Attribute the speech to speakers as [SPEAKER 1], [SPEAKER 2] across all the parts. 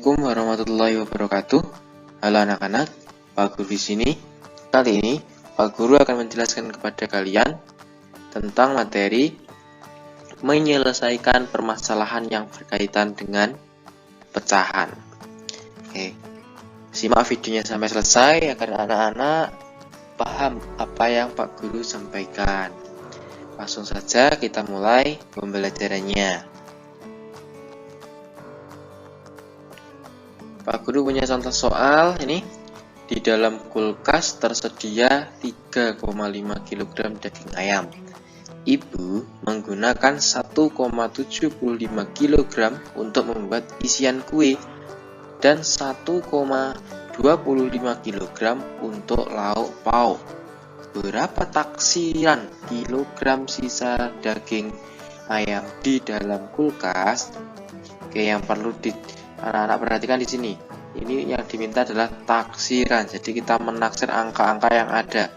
[SPEAKER 1] Assalamualaikum warahmatullahi wabarakatuh. Halo anak-anak, Pak Guru di sini. Kali ini Pak Guru akan menjelaskan kepada kalian tentang materi menyelesaikan permasalahan yang berkaitan dengan pecahan. Oke, simak videonya sampai selesai agar anak-anak paham apa yang Pak Guru sampaikan. Langsung saja kita mulai pembelajarannya. Pak Guru punya contoh soal ini. Di dalam kulkas tersedia 3,5 kg daging ayam. Ibu menggunakan 1,75 kg untuk membuat isian kue dan 1,25 kg untuk lauk pauk. Berapa taksiran kilogram sisa daging ayam di dalam kulkas? Oke, yang perlu anak-anak perhatikan di sini. Ini yang diminta adalah taksiran. Jadi kita menaksir angka-angka yang ada.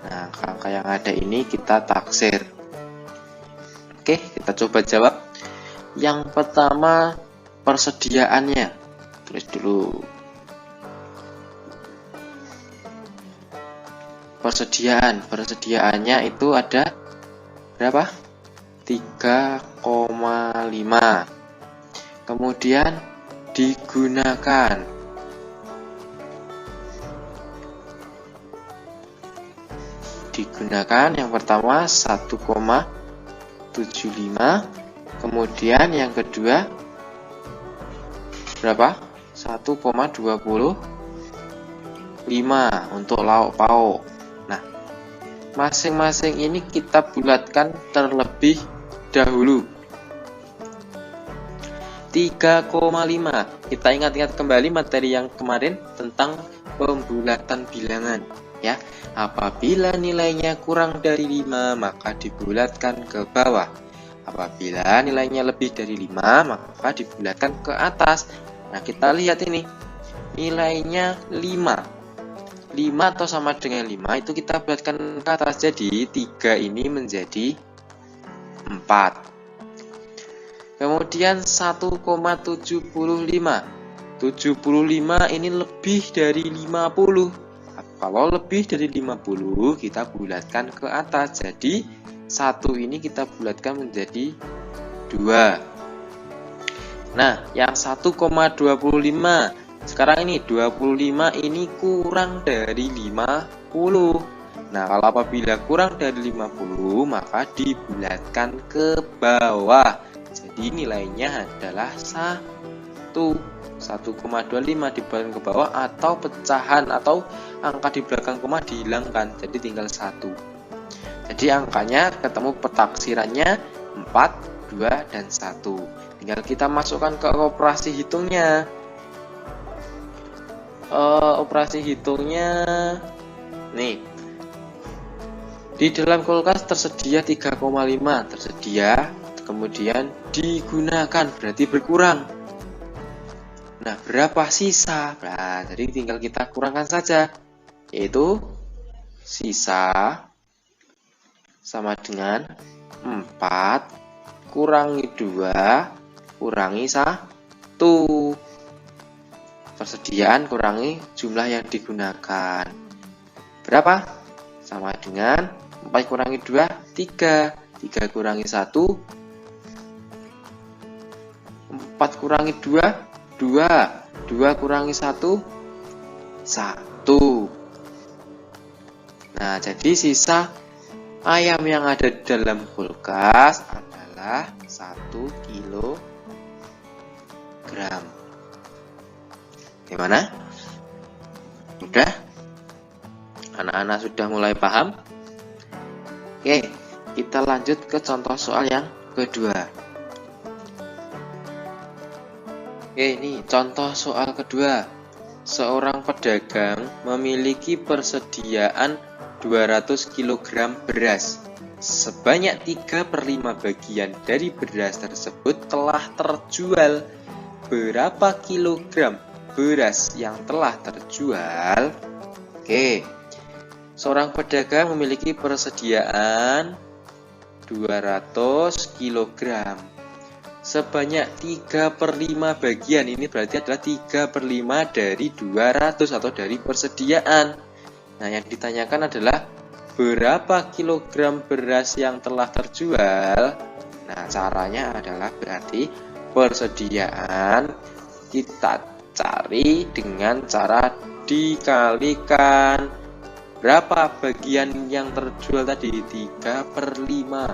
[SPEAKER 1] Nah, angka-angka yang ada ini kita taksir. Oke, kita coba jawab. Yang pertama, persediaannya. Tulis dulu. Persediaannya itu ada berapa? 3,5. Kemudian digunakan yang pertama 1,75, kemudian yang kedua berapa? 1,25 untuk lauk pauk. Nah, masing-masing ini kita bulatkan terlebih dahulu. 3,5. Kita ingat-ingat kembali materi yang kemarin tentang pembulatan bilangan, ya. Apabila nilainya kurang dari 5, maka dibulatkan ke bawah. Apabila nilainya lebih dari 5, maka dibulatkan ke atas. Nah, kita lihat ini. Nilainya 5 atau sama dengan 5 itu kita bulatkan ke atas. Jadi 3 ini menjadi 4. Kemudian 1,75. 75 ini lebih dari 50. Kalau lebih dari 50 kita bulatkan ke atas. Jadi 1 ini kita bulatkan menjadi 2. Nah, yang 1,25. Sekarang ini 25 ini kurang dari 50. Nah, kalau apabila kurang dari 50 maka dibulatkan ke bawah. Jadi nilainya adalah 1,25 dibulatkan ke bawah, atau pecahan atau angka di belakang koma dihilangkan. Jadi tinggal 1. Jadi angkanya ketemu petaksirannya 4, 2, dan 1. Tinggal kita masukkan ke operasi hitungnya. Operasi hitungnya nih. Di dalam kulkas tersedia 3,5, tersedia, kemudian digunakan berarti berkurang. Nah, berapa sisa? Nah, jadi tinggal kita kurangkan saja, yaitu sisa sama dengan 4 kurangi 2 kurangi 1. Persediaan kurangi jumlah yang digunakan. Berapa? Sama dengan 4 kurangi 2, 3. 3 kurangi 1, 4 kurangi 2, 2. 2 kurangi 1, 1. Nah, jadi sisa ayam yang ada di dalam kulkas adalah 1 kilogram. Gimana? Udah? Anak-anak sudah mulai paham? Oke, kita lanjut ke contoh soal yang kedua. Oke, ini contoh soal kedua. Seorang pedagang memiliki persediaan 200 kg beras. Sebanyak 3/5 bagian dari beras tersebut telah terjual. Berapa kilogram beras yang telah terjual? Oke, seorang pedagang memiliki persediaan 200 kg. sebanyak 3/5 bagian. Ini berarti adalah 3/5 dari 200 atau dari persediaan. Nah, yang ditanyakan adalah berapa kilogram beras yang telah terjual. Nah, caranya adalah berarti persediaan kita cari dengan cara dikalikan berapa bagian yang terjual tadi, 3/5.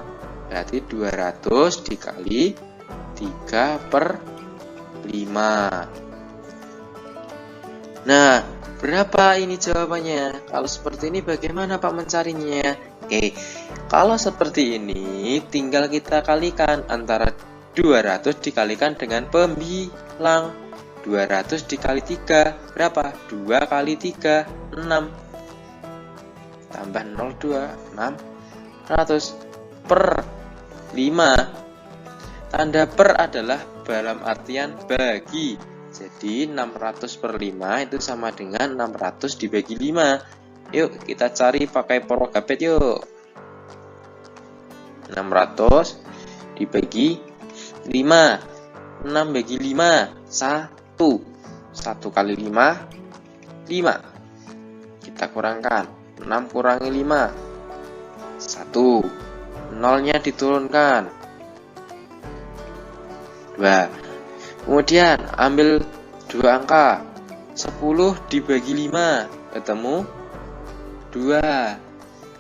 [SPEAKER 1] Berarti 200 dikali 3/5. Nah, berapa ini jawabannya? Kalau seperti ini bagaimana Pak mencarinya? Oke, kalau seperti ini tinggal kita kalikan antara 200 dikalikan dengan pembilang. 200 dikali 3 berapa? 2 kali 3 6. Tambah 02 600 per 5. Tanda per adalah dalam artian bagi. Jadi 600/5 itu sama dengan 600 dibagi 5. Yuk kita cari pakai porogapet yuk. 600 dibagi 5. 6 bagi 5 1. 1 kali 5 5. Kita kurangkan 6 kurangi 5 1. Nolnya diturunkan 2. Kemudian ambil 2 angka. 10 dibagi 5 ketemu 2.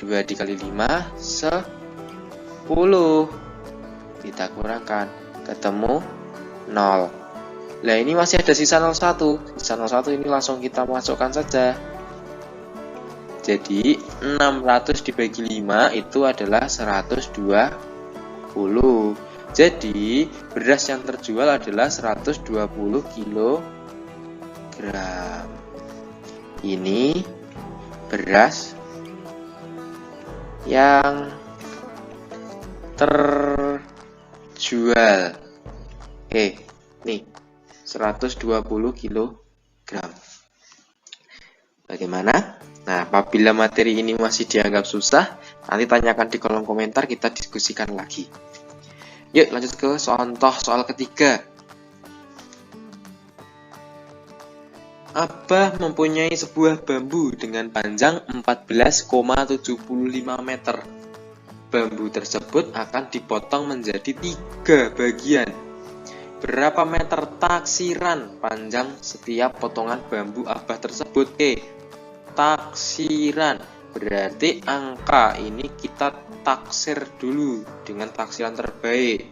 [SPEAKER 1] 2 dikali 5 10. Kita kurangkan ketemu 0. Nah, ini masih ada sisa 01. Sisa 01 ini langsung kita masukkan saja. Jadi 600 dibagi 5 itu adalah 120. Jadi beras yang terjual adalah 120 kg. Ini beras yang terjual. Nih 120 kg. Bagaimana? Nah, apabila materi ini masih dianggap susah, nanti tanyakan di kolom komentar, kita diskusikan lagi. Yuk lanjut ke contoh soal ketiga. Abah mempunyai sebuah bambu dengan panjang 14,75 meter. Bambu tersebut akan dipotong menjadi 3 bagian. Berapa meter taksiran panjang setiap potongan bambu Abah tersebut? Taksiran. Berarti angka ini kita taksir dulu dengan taksiran terbaik.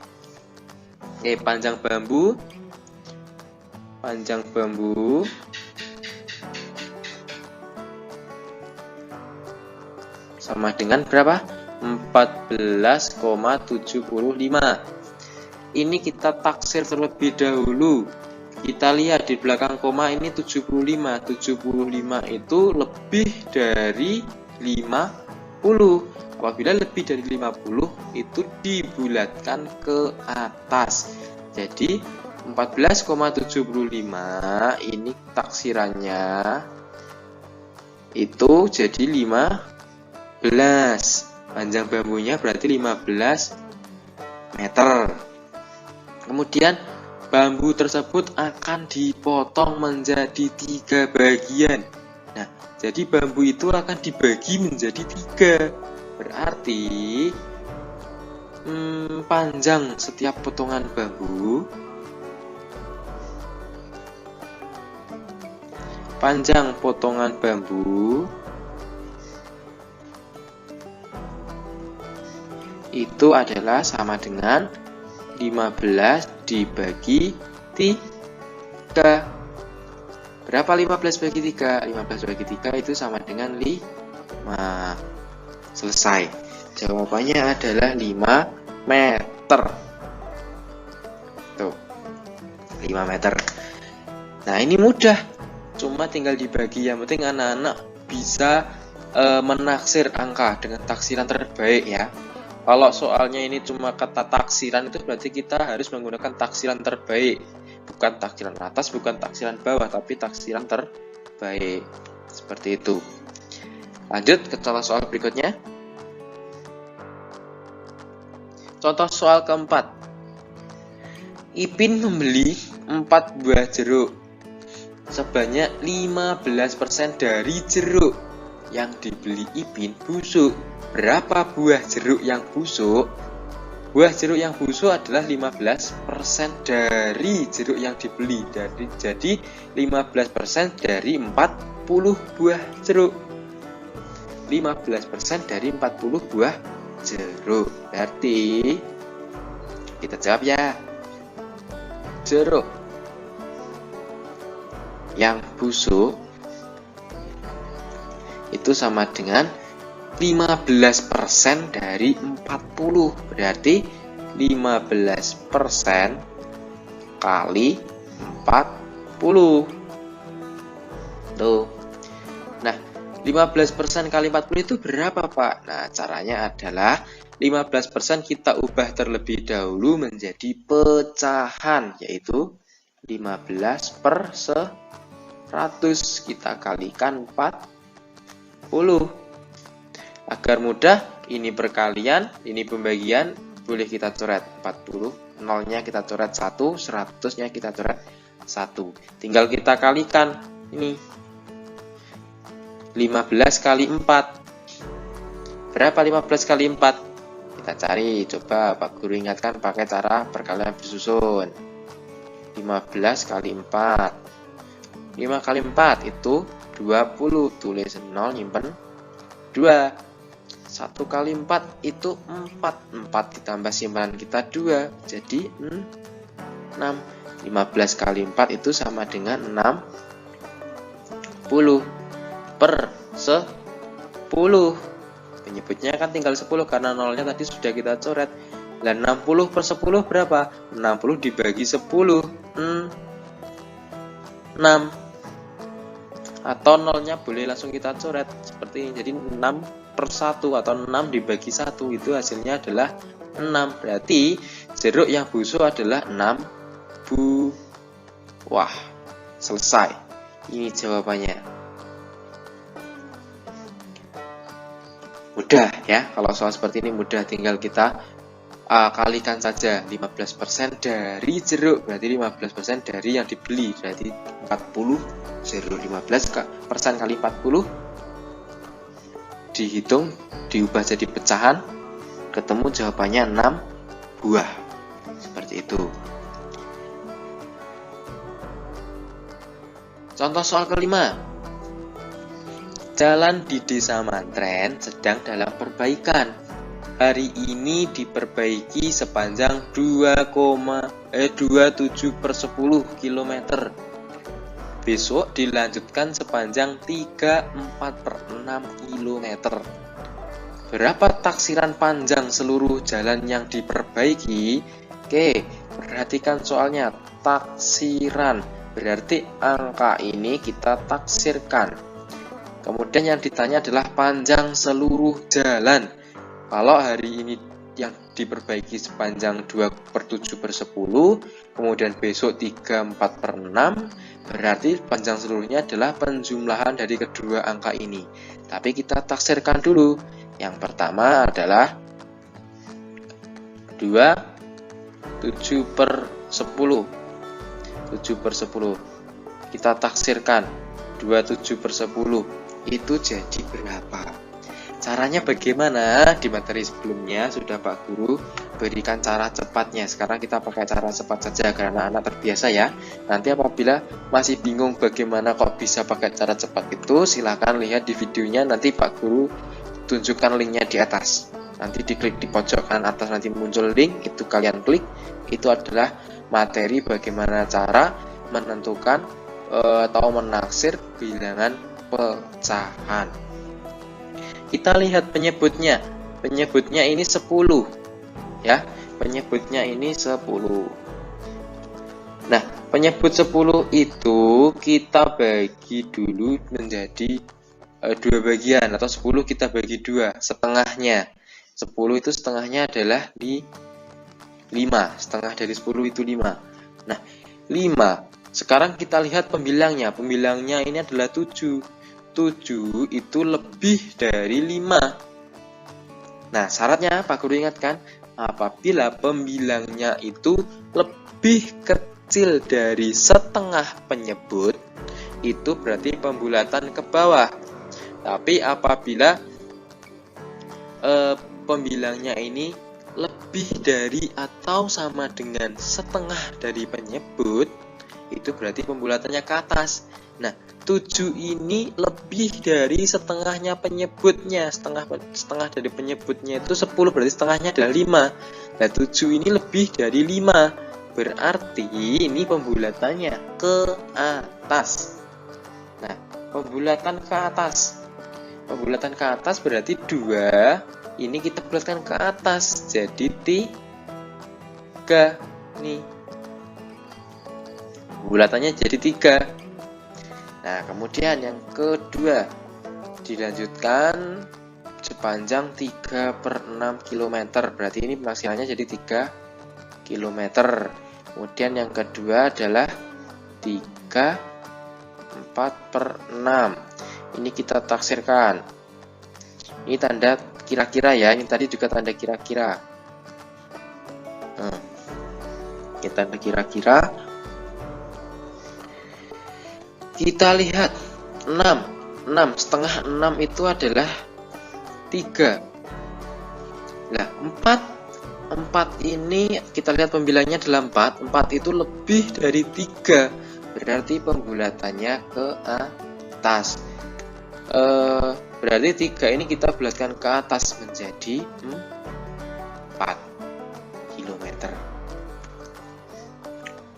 [SPEAKER 1] Panjang bambu sama dengan berapa? 14,75. Ini kita taksir terlebih dahulu. Kita lihat di belakang koma ini 75. 75 itu lebih dari 50. Apabila lebih dari 50 itu dibulatkan ke atas. Jadi 14,75 ini taksirannya itu jadi 15. Panjang bambunya berarti 15 meter. Kemudian bambu tersebut akan dipotong menjadi 3 bagian. Nah, jadi bambu itu akan dibagi menjadi 3. Berarti panjang setiap potongan bambu itu adalah sama dengan 15 dibagi 3. Berapa 15 bagi 3? 15 bagi 3 itu sama dengan 5. Selesai. Jawabannya adalah 5 meter. Tuh. 5 meter. Nah, ini mudah. Cuma tinggal dibagi. Yang penting anak-anak bisa menaksir angka dengan taksiran terbaik ya. Kalau soalnya ini cuma kata taksiran, itu berarti kita harus menggunakan taksiran terbaik. Bukan taksiran atas, bukan taksiran bawah, tapi taksiran terbaik. Seperti itu. Lanjut ke contoh soal berikutnya. Contoh soal keempat. Ipin membeli 4 buah jeruk sebanyak 15% dari jeruk yang dibeli Ipin busuk. Berapa buah jeruk yang busuk? Buah jeruk yang busuk adalah 15% dari jeruk yang dibeli. Jadi 15% dari 40 buah jeruk. 15% dari 40 buah jeruk. Berarti kita jawab ya. Jeruk yang busuk itu sama dengan 15% dari 40. Berarti 15% kali 40. Tuh. Nah, 15% kali 40 itu berapa, Pak? Nah, caranya adalah 15% kita ubah terlebih dahulu menjadi pecahan, yaitu 15 per 100. Kita kalikan 40. Agar mudah, ini perkalian, ini pembagian, boleh kita coret 40. Nolnya kita coret 1, 100-nya kita coret 1. Tinggal kita kalikan ini. 15 kali 4. Berapa 15 kali 4? Kita cari, coba Pak Guru ingatkan pakai cara perkalian bersusun. 15 kali 4. 5 kali 4 itu 20. Tulis 0, nyimpen 2. 1 kali 4 itu 4. 4 ditambah simpanan kita 2. Jadi 6. 15 kali 4 itu sama dengan 60 per 10. Penyebutnya kan tinggal 10 karena nolnya tadi sudah kita coret. Dan 60 per 10 berapa? 60 dibagi 10 6. Atau nolnya boleh langsung kita coret seperti ini. Jadi 6 per 1 atau 6 dibagi 1 itu hasilnya adalah 6. Berarti jeruk yang busuk adalah 6 buah. Selesai. Ini jawabannya. Mudah ya, kalau soal seperti ini mudah, tinggal kita kalikan saja 15% dari jeruk, berarti 15% dari yang dibeli, berarti 40 jeruk. 15% kali 40 dihitung, diubah jadi pecahan, ketemu jawabannya 6 buah. Seperti itu. Contoh soal kelima. Jalan di Desa Mantren sedang dalam perbaikan. Hari ini diperbaiki sepanjang 27 per 10 km. Besok dilanjutkan sepanjang 34 per 6 km. Berapa taksiran panjang seluruh jalan yang diperbaiki? Oke, perhatikan soalnya. Taksiran berarti angka ini kita taksirkan. Kemudian yang ditanya adalah panjang seluruh jalan. Kalau hari ini yang diperbaiki sepanjang 2 per 7 per 10, kemudian besok 3, 4 per 6, berarti panjang seluruhnya adalah penjumlahan dari kedua angka ini. Tapi kita taksirkan dulu. Yang pertama adalah 2, 7 per 10. 7 per 10. Kita taksirkan 27 per 10. Itu jadi berapa? Caranya bagaimana? Di materi sebelumnya sudah Pak Guru berikan cara cepatnya. Sekarang kita pakai cara cepat saja karena anak terbiasa ya. Nanti apabila masih bingung bagaimana kok bisa pakai cara cepat itu, silahkan lihat di videonya. Nanti Pak Guru tunjukkan linknya di atas. Nanti diklik di pojok kanan atas, nanti muncul link, itu kalian klik. Itu adalah materi bagaimana cara menentukan atau menaksir bilangan pecahan. Kita lihat penyebutnya. Penyebutnya ini 10. Ya, penyebutnya ini 10. Nah, penyebut 10 itu kita bagi dulu menjadi 2 bagian, atau 10 kita bagi 2, setengahnya. 10 itu setengahnya adalah di 5. Setengah dari 10 itu 5. Nah, 5. Sekarang kita lihat pembilangnya. Pembilangnya ini adalah 7. 7 itu lebih dari 5. Nah, syaratnya Pak Guru ingatkan, apabila pembilangnya itu lebih lebih kecil dari setengah penyebut, itu berarti pembulatan ke bawah. Tapi apabila pembilangnya ini lebih dari atau sama dengan setengah dari penyebut, itu berarti pembulatannya ke atas. Nah, 7 ini lebih dari setengahnya penyebutnya. Setengah dari penyebutnya itu 10, berarti setengahnya adalah 5. Nah, 7 ini lebih dari 5, berarti ini pembulatannya ke atas. Nah, pembulatan ke atas. Pembulatan ke atas berarti 2 ini kita bulatkan ke atas, jadi 3 nih. Bulatannya jadi 3. Nah, kemudian yang kedua, dilanjutkan sepanjang 3/6 km. Berarti ini penafsirannya jadi 3 km. Kemudian yang kedua adalah 3/4/6. Ini kita taksirkan. Ini tanda kira-kira ya, ini tadi juga tanda kira-kira. Kita tanda kira-kira. Kita lihat 6 setengah 6 itu adalah 3. Nah, 4 ini kita lihat pembilangnya adalah 4 itu lebih dari 3, berarti pembulatannya ke atas. Berarti 3 ini kita bulatkan ke atas menjadi 4 km.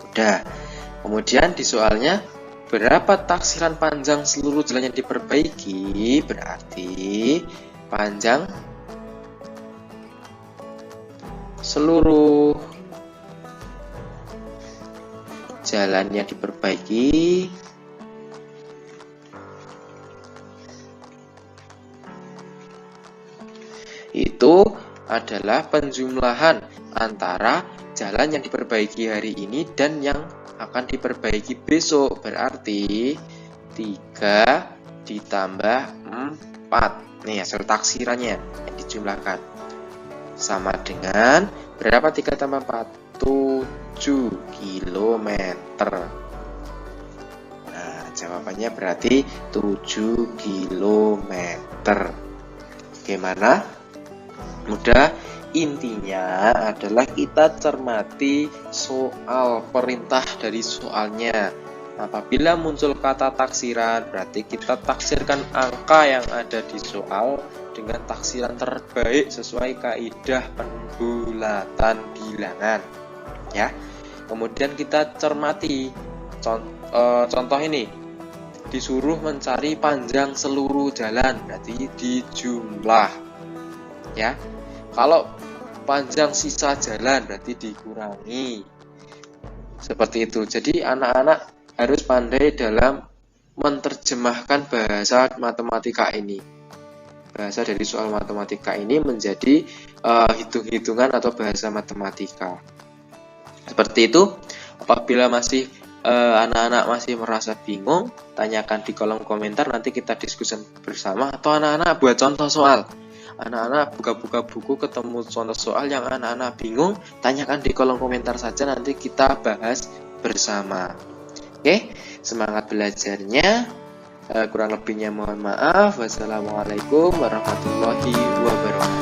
[SPEAKER 1] Udah. Kemudian di soalnya, berapa taksiran panjang seluruh jalan yang diperbaiki? Berarti panjang seluruh jalan yang diperbaiki itu adalah penjumlahan antara jalan yang diperbaiki hari ini dan yang akan diperbaiki besok. Berarti 3 ditambah 4. Nih hasil taksirannya yang dijumlahkan. Sama dengan berapa 3 tambah 4? 7 km. Nah, jawabannya berarti 7 km. Bagaimana? Mudah. Intinya adalah kita cermati soal perintah dari soalnya. Apabila muncul kata taksiran, berarti kita taksirkan angka yang ada di soal dengan taksiran terbaik sesuai kaidah pembulatan bilangan. Ya. Kemudian kita cermati contoh ini. Disuruh mencari panjang seluruh jalan, berarti dijumlah. Ya. Kalau panjang sisa jalan berarti dikurangi. Seperti itu. Jadi anak-anak harus pandai dalam menerjemahkan bahasa matematika ini. Bahasa dari soal matematika ini menjadi hitung-hitungan atau bahasa matematika. Seperti itu. Apabila masih anak-anak masih merasa bingung, tanyakan di kolom komentar, nanti kita diskusikan bersama. Atau anak-anak buat contoh soal. Anak-anak buka-buka buku ketemu contoh soal yang anak-anak bingung, tanyakan di kolom komentar saja, nanti kita bahas bersama. Oke, semangat belajarnya. Kurang lebihnya mohon maaf. Wassalamualaikum warahmatullahi wabarakatuh.